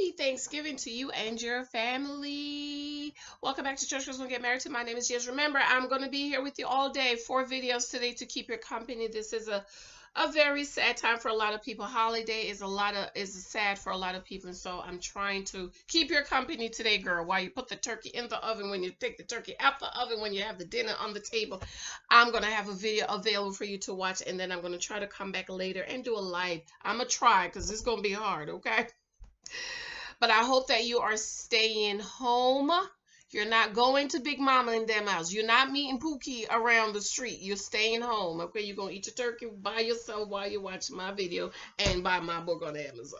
Happy Thanksgiving to you and your family. Welcome back to Church Girls Gonna Get Married to. My name is Janice. Remember, I'm going to be here with you all day. 4 videos today to keep your company. This is a very sad time for a lot of people. Holiday is sad for a lot of people, and so I'm trying to keep your company today, girl. While you put the turkey in the oven, when you take the turkey out the oven, when you have the dinner on the table, I'm gonna have a video available for you to watch, and then I'm gonna try to come back later and do a live. I'm gonna try because it's gonna be hard, okay? But I hope that you are staying home. You're not going to Big Mama and them house. You're not meeting Pookie around the street. You're staying home. Okay, you're gonna eat your turkey by yourself while you're watching my video and buy my book on Amazon.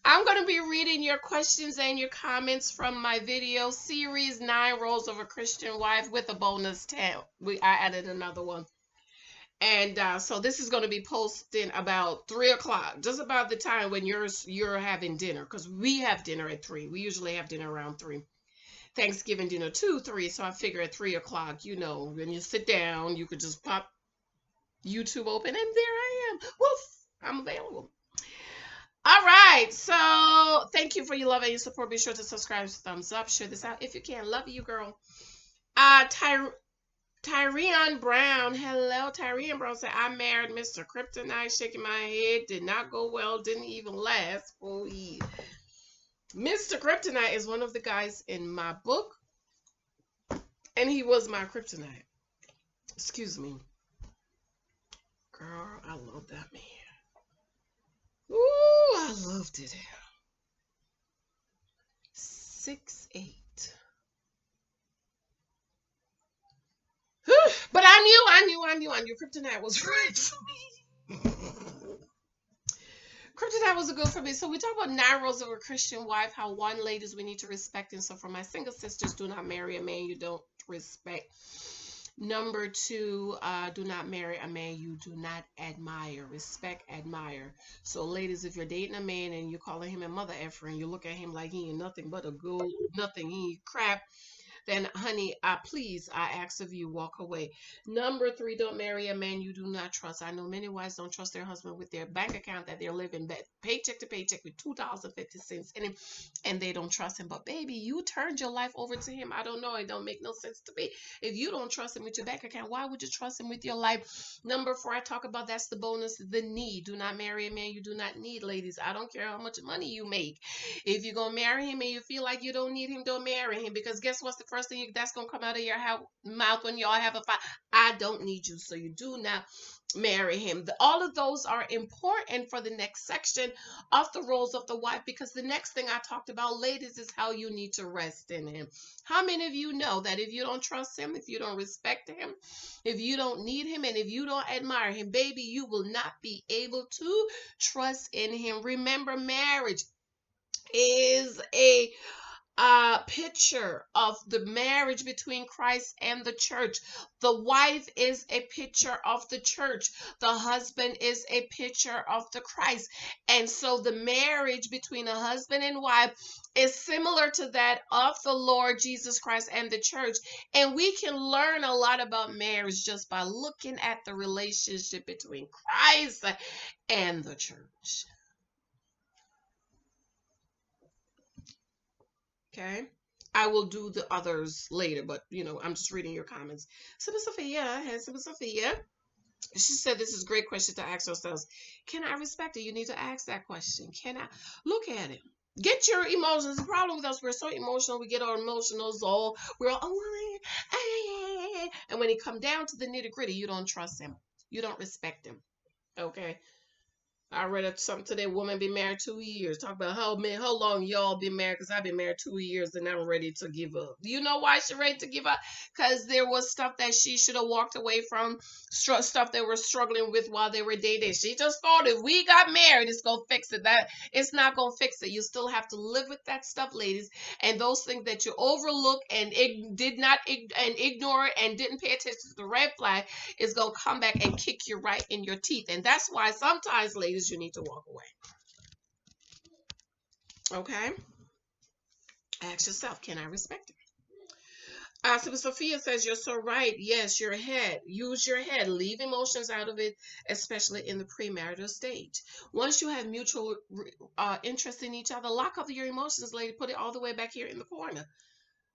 I'm gonna be reading your questions and your comments from my video series 9 Roles of a Christian Wife with a bonus 10. I added another one. And so this is going to be posting about 3 o'clock, just about the time when you're having dinner, because we have dinner at 3. We usually have dinner around 3. Thanksgiving dinner 2, 3. So I figure at 3 o'clock, when you sit down, you could just pop YouTube open, and there I am. Woof! I'm available. All right. So thank you for your love and your support. Be sure to subscribe, thumbs up, share this out if you can. Love you, girl. Tyrion Brown, hello. Tyrion Brown said, I married Mr. Kryptonite, shaking my head, did not go well, didn't even last 4 years. Mr. Kryptonite is one of the guys in my book, and he was my kryptonite. Excuse me. Girl, I love that man. Ooh, I loved it. 6'8". But I knew Kryptonite was right for me. Kryptonite was a good for me. So we talk about 9 roles of a Christian wife, how one, ladies, we need to respect. And so for my single sisters, do not marry a man you don't respect. Number 2, do not marry a man you do not admire. Respect, admire. So ladies, if you're dating a man and you're calling him a mother effer and you look at him like he ain't nothing but a gold, nothing, he ain't crap, then honey, please, I ask of you, walk away. Number 3, don't marry a man you do not trust. I know many wives don't trust their husband with their bank account that they're living paycheck to paycheck with $2.50 in it, and they don't trust him. But baby, you turned your life over to him. I don't know. It don't make no sense to me. If you don't trust him with your bank account, why would you trust him with your life? Number 4, I talk about, that's the bonus, the need. Do not marry a man you do not need, ladies. I don't care how much money you make. If you're going to marry him and you feel like you don't need him, don't marry him, because guess what's the first thing that's going to come out of your mouth when y'all have a fight? I don't need you, so you do not marry him. All of those are important for the next section of the roles of the wife, because the next thing I talked about, ladies, is how you need to rest in him. How many of you know that if you don't trust him, if you don't respect him, if you don't need him, and if you don't admire him, baby, you will not be able to trust in him. Remember, marriage is a picture of the marriage between Christ and the church. The wife is a picture of the church. The husband is a picture of the Christ. And so the marriage between a husband and wife is similar to that of the Lord Jesus Christ and the church. And we can learn a lot about marriage just by looking at the relationship between Christ and the church. Okay, I will do the others later, but I'm just reading your comments. Sophia, she said, this is a great question to ask ourselves. Can I respect it? You need to ask that question. Can I look at it? Get your emotions. The problem with us, we're so emotional. We get our emotionals all, we're all, and when it come down to the nitty gritty, you don't trust him. You don't respect him. Okay. I read something today. Woman been married 2 years. Talk about how long y'all been married? Because I've been married 2 years and I'm ready to give up. You know why she ready to give up? Because there was stuff that she should have walked away from, stuff they were struggling with while they were dating. She just thought if we got married, it's gonna fix it. That it's not gonna fix it. You still have to live with that stuff, ladies. And those things that you overlook and did not ignore and didn't pay attention to the red flag is gonna come back and kick you right in your teeth. And that's why sometimes, ladies, you need to walk away. Okay? Ask yourself, can I respect it? Sister Sophia says, you're so right. Yes, your head. Use your head. Leave emotions out of it, especially in the premarital stage. Once you have mutual interest in each other, lock up your emotions, lady. Put it all the way back here in the corner.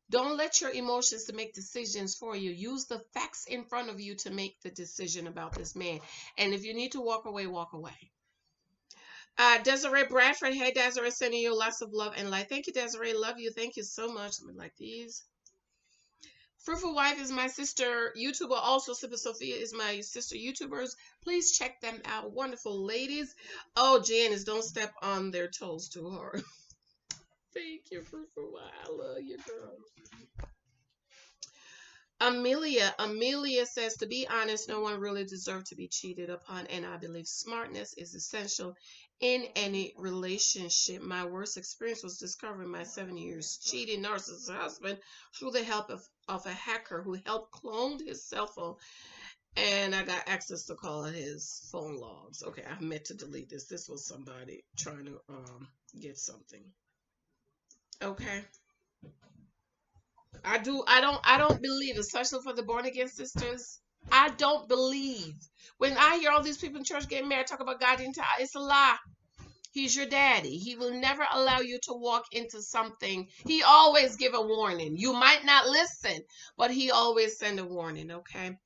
Don't let your emotions to make decisions for you. Use the facts in front of you to make the decision about this man. And if you need to walk away, walk away. Desiree Bradford. Hey, Desiree, sending you lots of love and light. Thank you, Desiree. Love you. Thank you so much. Let me like these. Fruitful Wife is my sister YouTuber. Also, Sister Sophia is my sister YouTubers. Please check them out. Wonderful ladies. Oh, Janice, don't step on their toes too hard. Thank you, Fruitful Wife. I love you, girl. Amelia says, to be honest, no one really deserves to be cheated upon, and I believe smartness is essential in any relationship. My worst experience was discovering my 7 years cheating narcissist husband through the help of a hacker who helped clone his cell phone, and I got access to call his phone logs. Okay, I meant to delete this. This was somebody trying to get something. Okay. I don't believe, especially for the born again sisters. I don't believe. When I hear all these people in church getting married, talk about God didn't tie, it's a lie. He's your daddy. He will never allow you to walk into something. He always give a warning. You might not listen, but he always send a warning, okay?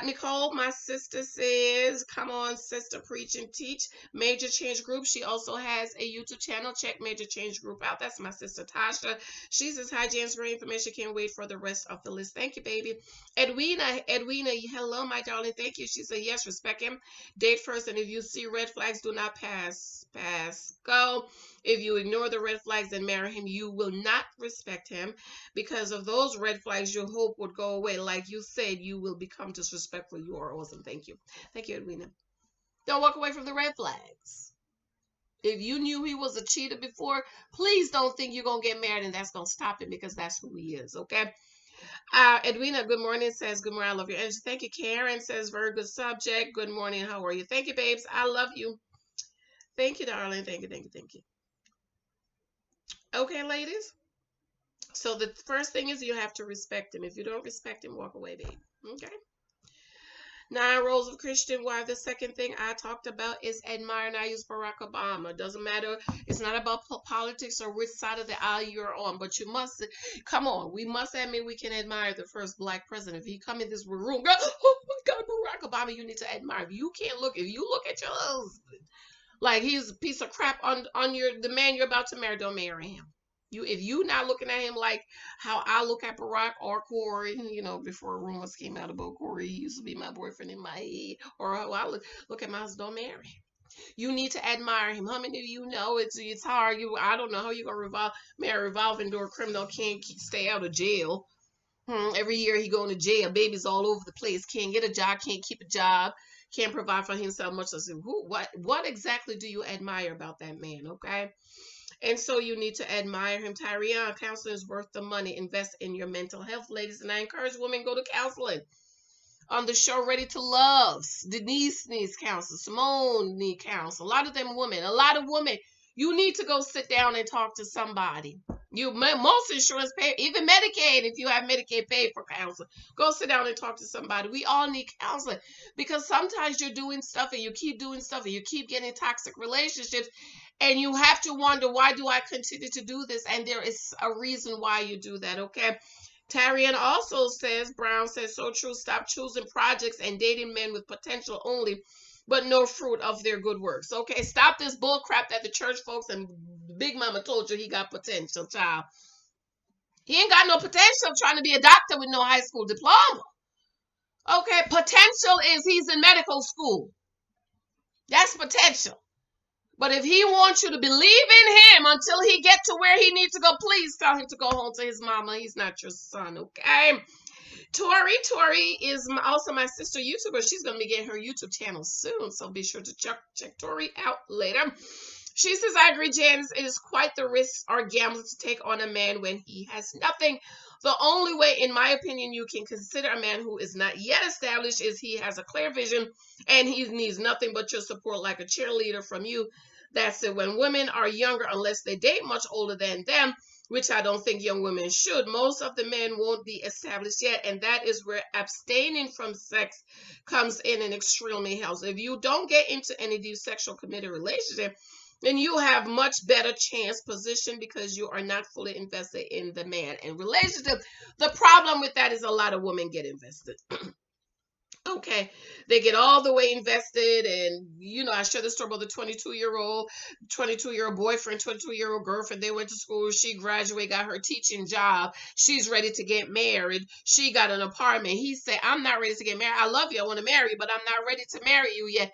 Nicole, my sister, says, come on, sister, preach and teach. Major Change Group. She also has a YouTube channel. Check Major Change Group out. That's my sister, Tasha. She says, hi, Janice, great information. Can't wait for the rest of the list. Thank you, baby. Edwina, hello, my darling. Thank you. She said, yes, respect him. Date first, and if you see red flags, do not pass. Go. If you ignore the red flags and marry him, you will not respect him. Because of those red flags, your hope would go away. Like you said, you will become disrespectful. You are awesome. Thank you. Thank you, Edwina. Don't walk away from the red flags. If you knew he was a cheater before, please don't think you're going to get married and that's going to stop him, because that's who he is, okay? Edwina, good morning, says, good morning, I love your energy. Thank you. Karen says, very good subject. Good morning, how are you? Thank you, babes. I love you. Thank you, darling. Thank you, thank you, thank you. Okay, ladies. So the first thing is you have to respect him. If you don't respect him, walk away, babe. Okay? 9 roles of Christian wife. The second thing I talked about is admire, and I use Barack Obama. It doesn't matter. It's not about politics or which side of the aisle you're on, but you must, come on, we must admit we can admire the first black president. If he come in this room, go, oh my God, Barack Obama, you need to admire. If you can't look, if you look at your husband like he's a piece of crap on the man you're about to marry, don't marry him. If you not looking at him like how I look at Barack or Corey, before rumors came out about Corey, he used to be my boyfriend in my head, or how I look at my husband, don't marry him. You need to admire him. How many of you know it's hard? I don't know how you gonna marry a revolving door criminal, can't stay out of jail. Every year he going to jail, babies all over the place, can't get a job, can't keep a job, can't provide for himself much. I said, what exactly do you admire about that man? Okay. And so you need to admire him. Tyrion, counseling is worth the money. Invest in your mental health, ladies. And I encourage women, go to counseling. On the show, Ready to Love, Denise needs counsel. Simone needs counsel. A lot of women, you need to go sit down and talk to somebody. Most insurance pay, even Medicaid, if you have Medicaid, pay for counseling. Go sit down and talk to somebody. We all need counseling, because sometimes you're doing stuff and you keep doing stuff and you keep getting toxic relationships, and you have to wonder, why do I continue to do this? And there is a reason why you do that, okay? Tarian also says, Brown says, so true, stop choosing projects and dating men with potential only, but no fruit of their good works. Okay, stop this bull crap that the church folks and Big Mama told you he got potential, child. He ain't got no potential trying to be a doctor with no high school diploma. Okay, potential is he's in medical school. That's potential. But if he wants you to believe in him until he gets to where he needs to go, please tell him to go home to his mama. He's not your son, okay? Tori is also my sister YouTuber. She's going to be getting her YouTube channel soon, so be sure to check Tori out later. She says, I agree, Janice. It is quite the risk or gamble to take on a man when he has nothing. The only way, in my opinion, you can consider a man who is not yet established is he has a clear vision and he needs nothing but your support, like a cheerleader from you. That's it. When women are younger, unless they date much older than them, which I don't think young women should. Most of the men won't be established yet, and that is where abstaining from sex comes in and extremely helps. If you don't get into any deep sexual committed relationship, then you have much better chance position because you are not fully invested in the man and relationship. The problem with that is a lot of women get invested. Okay, they get all the way invested, and I share the story about the 22-year-old boyfriend, 22-year-old girlfriend. They went to school, she graduated, got her teaching job, she's ready to get married, she got an apartment. He said, I'm not ready to get married. I love you, I want to marry you, but I'm not ready to marry you yet.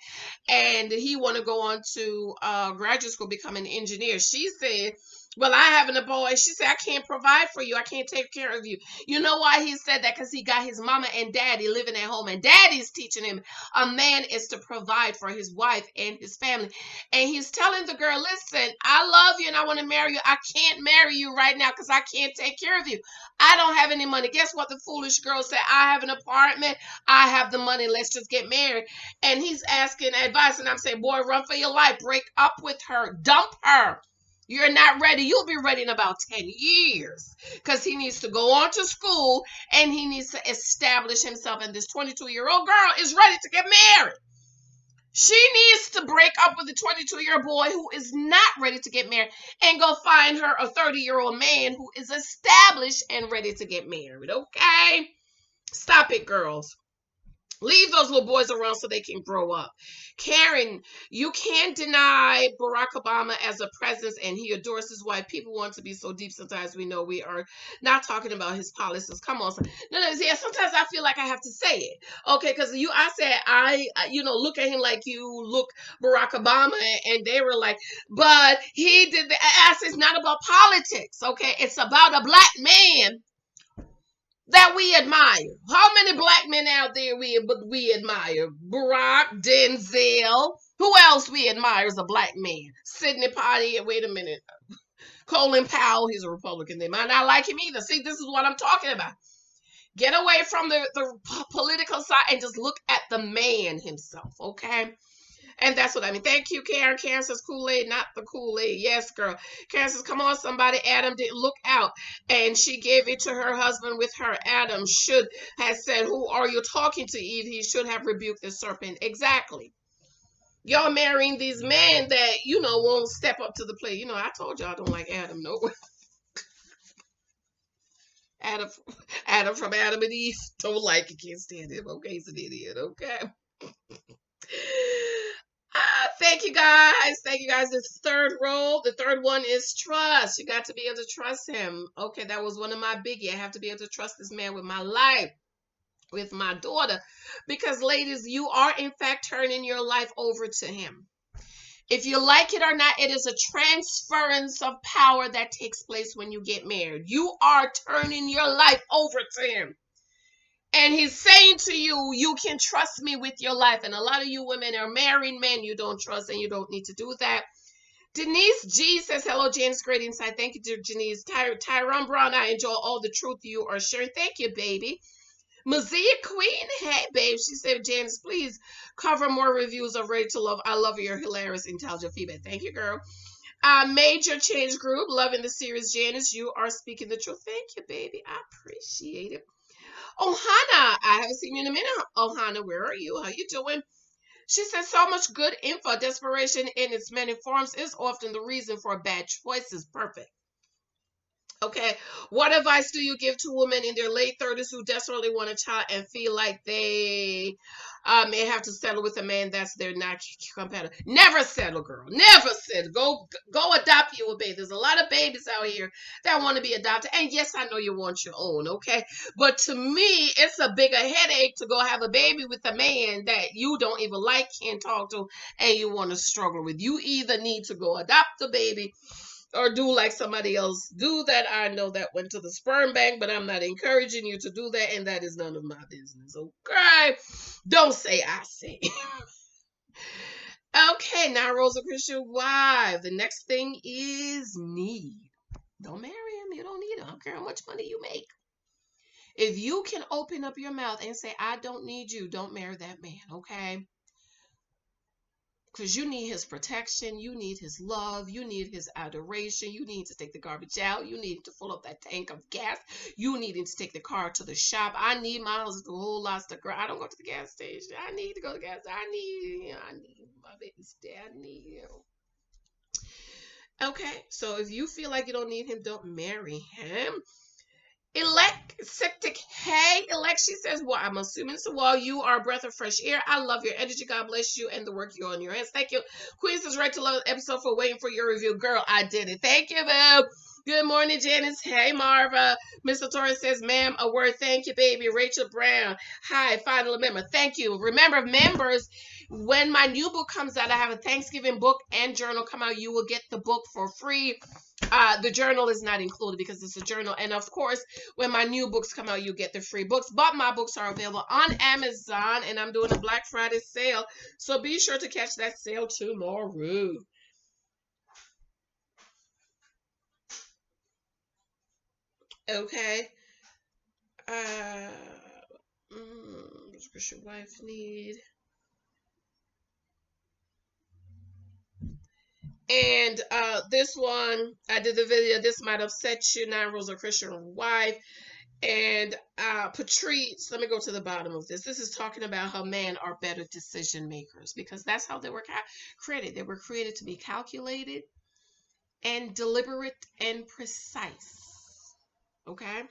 And he want to go on to graduate school, become an engineer. She said, well, I having a boy. She said, I can't provide for you. I can't take care of you. You know why he said that? Because he got his mama and daddy living at home, and daddy's teaching him a man is to provide for his wife and his family. And he's telling the girl, listen, I love you and I want to marry you. I can't marry you right now because I can't take care of you. I don't have any money. Guess what? The foolish girl said, I have an apartment. I have the money. Let's just get married. And he's asking advice. And I'm saying, boy, run for your life. Break up with her. Dump her. You're not ready. You'll be ready in about 10 years because he needs to go on to school and he needs to establish himself. And this 22-year-old girl is ready to get married. She needs to break up with the 22-year-old boy who is not ready to get married and go find her a 30-year-old man who is established and ready to get married. Okay? Stop it, girls. Leave those little boys around so they can grow up. Karen, you can't deny Barack Obama as a presence and he adores his wife. People want to be so deep. Sometimes we know we are not talking about his policies. Come on. No, yeah, sometimes I feel like I have to say it. Okay, because I said, look at him like you look Barack Obama, and they were like, but he did the ass. It's not about politics. Okay, it's about a black man that we admire. How many black men out there we admire? Barack, Denzel. Who else we admire as a black man? Sidney Poitier. Wait a minute. Colin Powell. He's a Republican. They might not like him either. See, this is what I'm talking about. Get away from the political side and just look at the man himself, okay? And that's what I mean. Thank you, Karen. Karen says Kool-Aid, not the Kool-Aid. Yes, girl. Karen says, come on, somebody. Adam didn't look out. And she gave it to her husband with her. Adam should have said, who are you talking to, Eve? He should have rebuked the serpent. Exactly. Y'all marrying these men that, won't step up to the plate. I told y'all I don't like Adam. No. Adam from Adam and Eve. Don't like it. Can't stand him. Okay, he's an idiot. Okay. Thank you guys. Thank you guys. This third role, the third one is trust. You got to be able to trust him. Okay, that was one of my biggie. I have to be able to trust this man with my life, with my daughter. Because ladies, you are in fact turning your life over to him. If you like it or not, it is a transference of power that takes place when you get married. You are turning your life over to him. And he's saying to you, you can trust me with your life. And a lot of you women are married men you don't trust, and you don't need to do that. Denise G says, hello, Janice. Great insight. Thank you, dear Janice. Tyrone Brown, I enjoy all the truth you are sharing. Thank you, baby. Mazia Queen, hey, babe. She said, Janice, please cover more reviews of Ready to Love. I love your hilarious, intelligent feedback. Thank you, girl. Major Change Group, loving the series, Janice. You are speaking the truth. Thank you, baby. I appreciate it. Ohana, I haven't seen you in a minute. Ohana, where are you? How you doing? She says so much good info. Desperation in its many forms is often the reason for bad choices. Perfect. Okay. What advice do you give to women in their late 30s who desperately want a child and feel like they may have to settle with a man that's their not compatible? Never settle, girl. Never settle. Go adopt you a baby. There's a lot of babies out here that want to be adopted. And yes, I know you want your own, okay? But to me, it's a bigger headache to go have a baby with a man that you don't even like, can't talk to, and you want to struggle with. You either need to go adopt the baby or do like somebody else do that. I know that went to the sperm bank, but I'm not encouraging you to do that, and that is none of my business, okay? Don't say I say. Okay, now Rosa Christian wife. The next thing is need. Don't marry him. You don't need him. I don't care how much money you make. If you can open up your mouth and say, I don't need you, don't marry that man, okay? Because you need his protection, you need his love, you need his adoration, you need to take the garbage out, you need to fill up that tank of gas, you need to take the car to the shop. I need my husband to whole lot of girl. I don't go to the gas station. I need to go to the gas station. I need my baby's dad. I need Okay, so if you feel like you don't need him, don't marry him. Elect septic. Hey, elect. She says, well, I'm assuming so. Well, you are a breath of fresh air. I love your energy. God bless you and the work you're on your hands. Thank you. Queen says, right to love episode for waiting for your review. Girl, I did it. Thank you, boo. Good morning, Janice. Hey, Marva. Mr. Torres says, ma'am, a word. Thank you, baby. Rachel Brown. Hi, final member. Thank you. Remember, members, when my new book comes out, I have a Thanksgiving book and journal come out. You will get the book for free. The journal is not included because it's a journal. And of course, when my new books come out, you get the free books. But my books are available on Amazon, and I'm doing a Black Friday sale. So be sure to catch that sale tomorrow. Okay. What's your wife need? And this one, I did the video. This might upset you. 9 Rules of a Christian Wife. And Patrice, let me go to the bottom of this. This is talking about how men are better decision makers because that's how they were created. They were created to be calculated and deliberate and precise. Okay?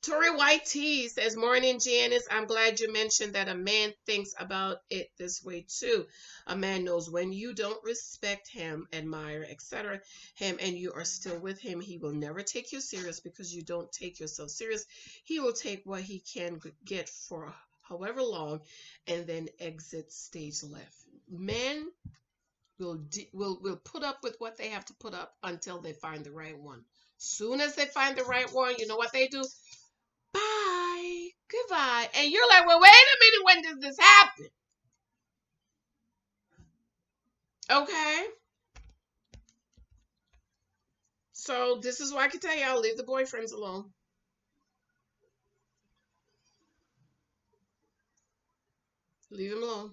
Tori White T says, morning, Janice. I'm glad you mentioned that a man thinks about it this way too. A man knows when you don't respect him, admire, etc., him, and you are still with him, he will never take you serious because you don't take yourself serious. He will take what he can get for however long and then exit stage left. Men will put up with what they have to put up until they find the right one. Soon as they find the right one, you know what they do? Bye. Goodbye. And you're like, well, wait a minute. When did this happen? Okay. So this is why I can tell y'all, leave the boyfriends alone. Leave him alone.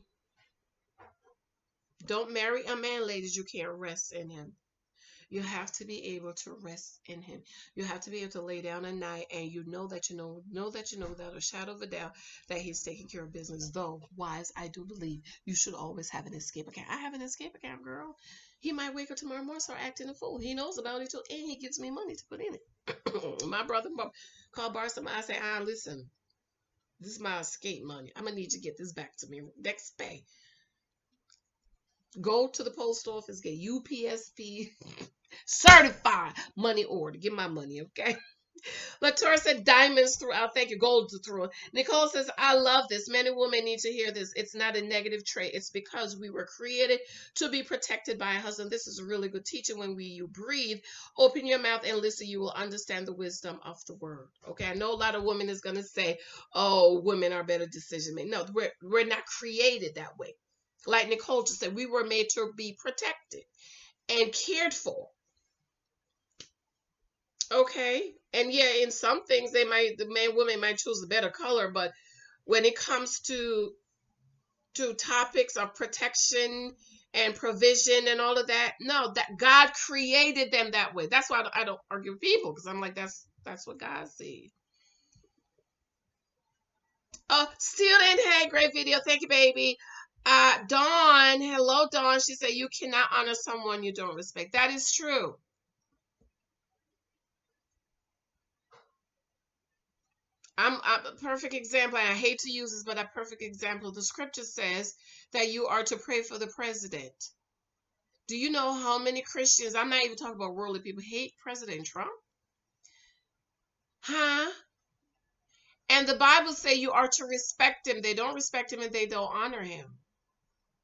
Don't marry a man, ladies. You can't rest in him. You have to be able to rest in him. You have to be able to lay down at night and you know that you know that you know without a shadow of a doubt that he's taking care of business. Though, wise, I do believe you should always have an escape account. I have an escape account, girl. He might wake up tomorrow morning, start acting a fool. He knows about it too, and he gives me money to put in it. My brother called Barstow. I say, listen, this is my escape money. I'm gonna need you to get this back to me next pay. Go to the post office, get UPSP certified money order. Get my money, okay? Latour said diamonds throughout. Thank you. Gold to throw. Nicole says, I love this. Men and women need to hear this. It's not a negative trait. It's because we were created to be protected by a husband. This is a really good teaching. When you breathe, open your mouth and listen, you will understand the wisdom of the word. Okay. I know a lot of women is going to say, oh, women are better decision makers. No, we're not created that way. Like Nicole just said, we were made to be protected and cared for. Okay. And yeah, in some things the women might choose a better color, but when it comes to topics of protection and provision and all of that, no, that God created them that way. That's why I don't argue with people, because I'm like, that's what God sees. Oh, student, hey, great video. Thank you, baby. Dawn, hello, Dawn. She said, you cannot honor someone you don't respect. That is true. I'm a perfect example. I hate to use this, but a perfect example. The scripture says that you are to pray for the president. Do you know how many Christians, I'm not even talking about worldly people, hate President Trump? Huh? And the Bible says you are to respect him. They don't respect him and they don't honor him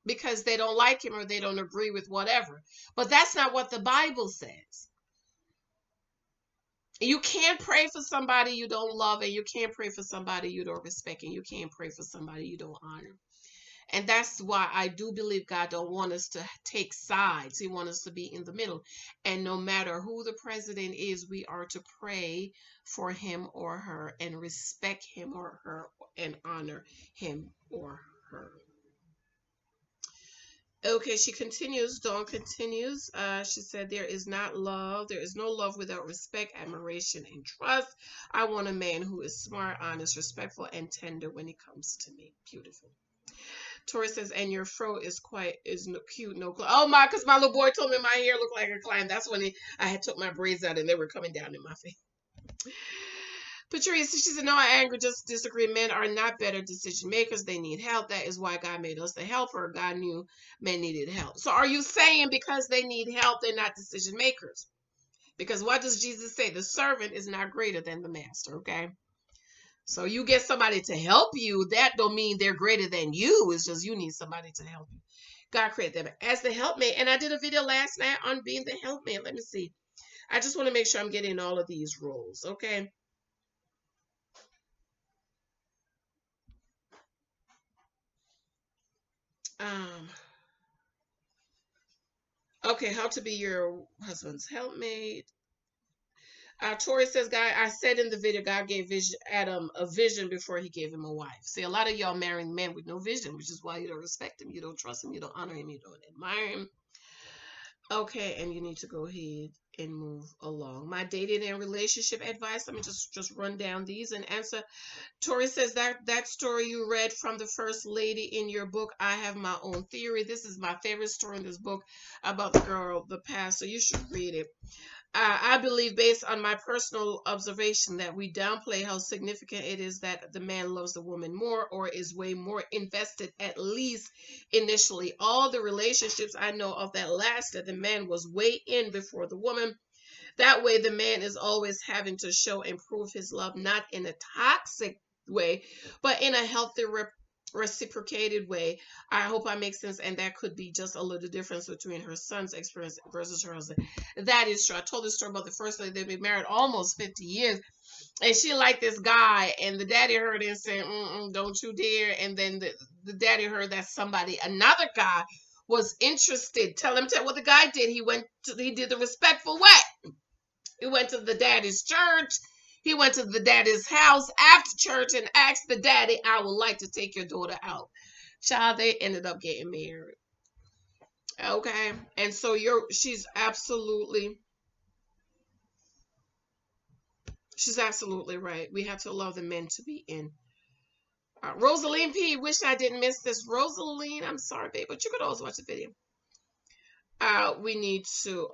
because they don't like him or they don't agree with whatever. But that's not what the Bible says. You can't pray for somebody you don't love, and you can't pray for somebody you don't respect, and you can't pray for somebody you don't honor. And that's why I do believe God don't want us to take sides. He wants us to be in the middle. And no matter who the president is, we are to pray for him or her and respect him or her and honor him or her. Okay, she continues. Dawn continues. She said, there is not love. There is no love without respect, admiration, and trust. I want a man who is smart, honest, respectful, and tender when he comes to me. Beautiful. Tori says, and your fro is no, cute, no cl-. Oh my, because my little boy told me my hair looked like a clown. That's when I had took my braids out and they were coming down in my face. Patrice, she said, no, I angry, just disagree. Men are not better decision makers. They need help. That is why God made us the helper. God knew men needed help. So are you saying because they need help, they're not decision makers? Because what does Jesus say? The servant is not greater than the master, okay? So you get somebody to help you, that don't mean they're greater than you. It's just you need somebody to help you. God created them as the helpmate. And I did a video last night on being the helpmate. Let me see. I just want to make sure I'm getting all of these roles, okay? Um, okay, how to be your husband's helpmate. Tori says, God, I said in the video, God gave Adam a vision before he gave him a wife. See, a lot of y'all marrying men with no vision, which is why you don't respect him, you don't trust him, you don't honor him, you don't admire him. Okay, and you need to go ahead and move along. My dating and relationship advice. Let me just run down these and answer. Tori says that story you read from the first lady in your book. I have my own theory. This is my favorite story in this book about the girl, the past. So you should read it. I believe, based on my personal observation, that we downplay how significant it is that the man loves the woman more or is way more invested, at least initially. All the relationships I know of that lasted, the man was way in before the woman. That way, the man is always having to show and prove his love, not in a toxic way, but in a healthy, reciprocated way. I hope I make sense, and that could be just a little difference between her son's experience versus her husband. That is true. I told this story about the first lady. They've been married almost 50 years, and she liked this guy, and the daddy heard it and said, don't you dare. And then the daddy heard that another guy was interested. Tell what the guy did. He did the respectful way. He went to the daddy's church. He went to the daddy's house after church and asked the daddy, I would like to take your daughter out. Child, they ended up getting married. Okay. And so she's absolutely right. We have to allow the men to be in. Rosaline P, wish I didn't miss this. Rosaline, I'm sorry, babe, but you could always watch the video. We need to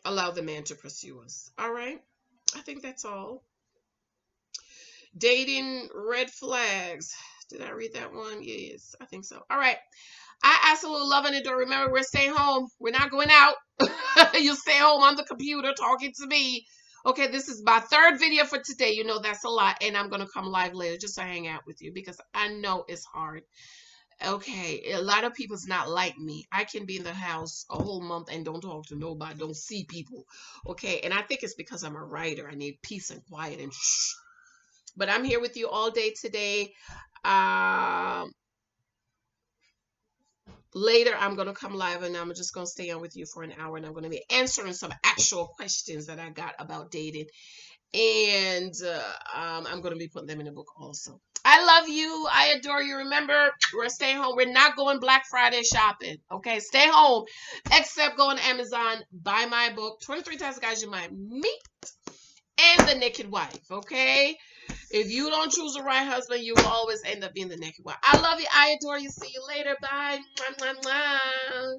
allow the man to pursue us. All right. I think that's all. Dating red flags. Did I read that one? Yes, I think so. All right. I absolutely love and adore. Remember, we're staying home. We're not going out. You stay home on the computer talking to me. Okay, this is my third video for today. You know that's a lot. And I'm going to come live later just to hang out with you because I know it's hard. Okay, a lot of people's not like me. I can be in the house a whole month and don't talk to nobody, don't see people. Okay, and I think it's because I'm a writer. I need peace and quiet and shh. But I'm here with you all day today. Later, I'm going to come live and I'm just going to stay on with you for an hour and I'm going to be answering some actual questions that I got about dating. And I'm going to be putting them in the book also. I love you. I adore you. Remember, we're staying home. We're not going Black Friday shopping. Okay, stay home. Except go on Amazon, buy my book, 23 Times Guys You Might Meet, and The Naked Wife. Okay? If you don't choose the right husband, you will always end up being the naked wife. I love you. I adore you. See you later. Bye. Mwah, mwah, mwah.